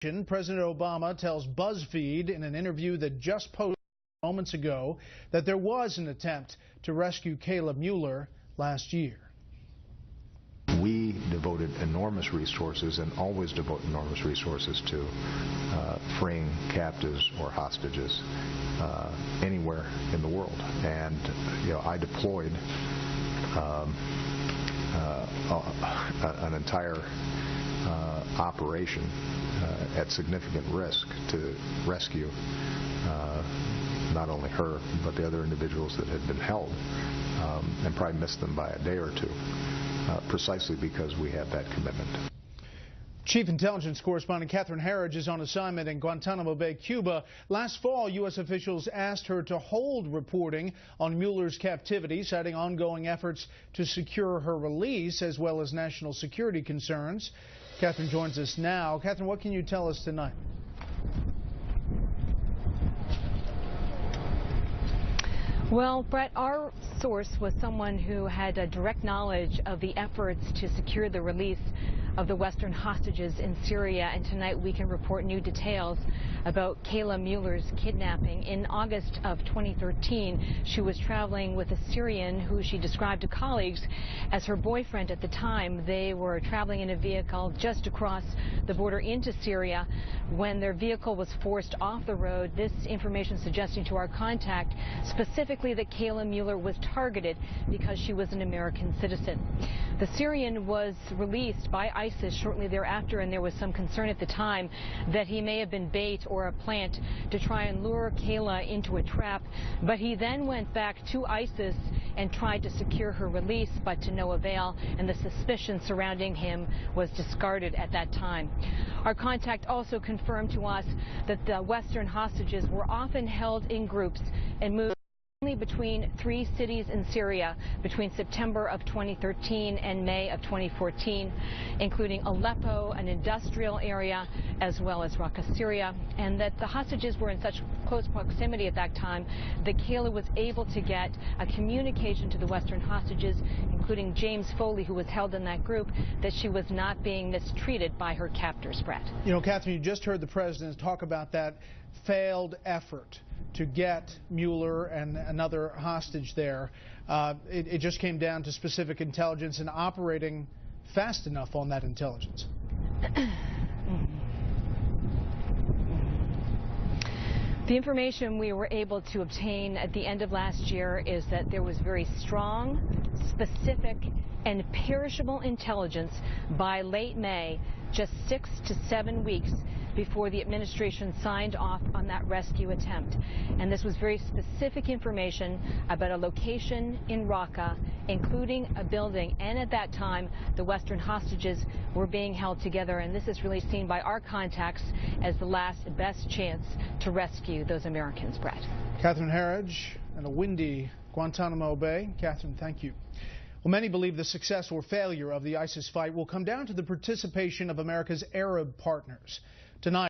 President Obama tells BuzzFeed in an interview that just posted moments ago that there was an attempt to rescue Kayla Mueller last year. We devoted enormous resources and always devote enormous resources to freeing captives or hostages anywhere in the world. And I deployed an entire operation at significant risk to rescue not only her but the other individuals that had been held, and probably missed them by a day or two, precisely because we had that commitment. Chief Intelligence Correspondent Catherine Herridge is on assignment in Guantanamo Bay, Cuba. Last fall, U.S. officials asked her to hold reporting on Mueller's captivity, citing ongoing efforts to secure her release as well as national security concerns. Catherine joins us now. Catherine, what can you tell us tonight? Well, Brett, our source was someone who had a direct knowledge of the efforts to secure the release of the Western hostages in Syria, and tonight we can report new details about Kayla Mueller's kidnapping. In August of 2013, she was traveling with a Syrian who she described to colleagues as her boyfriend at the time. They were traveling in a vehicle just across the border into Syria when their vehicle was forced off the road. This information suggesting to our contact specifically that Kayla Mueller was targeted because she was an American citizen. The Syrian was released by ISIS shortly thereafter, and there was some concern at the time that he may have been bait or a plant to try and lure Kayla into a trap. But he then went back to ISIS and tried to secure her release, but to no avail, and the suspicion surrounding him was discarded at that time. Our contact also confirmed to us that the Western hostages were often held in groups and moved only between 3 cities in Syria between September of 2013 and May of 2014, including Aleppo, an industrial area, as well as Raqqa, Syria, and that the hostages were in such close proximity at that time that Kayla was able to get a communication to the Western hostages, including James Foley, who was held in that group, that she was not being mistreated by her captors, Brett. You know, Catherine, you just heard the president talk about that failed effort to get Mueller and another hostage there. It just came down to specific intelligence and operating fast enough on that intelligence. The information we were able to obtain at the end of last year is that there was very strong, specific, and perishable intelligence by late May, just 6 to 7 weeks before the administration signed off on that rescue attempt. And this was very specific information about a location in Raqqa, including a building. And at that time, the Western hostages were being held together. And this is really seen by our contacts as the last best chance to rescue those Americans, Brett. Catherine Herridge in a windy Guantanamo Bay. Catherine, thank you. Well, many believe the success or failure of the ISIS fight will come down to the participation of America's Arab partners. Tonight,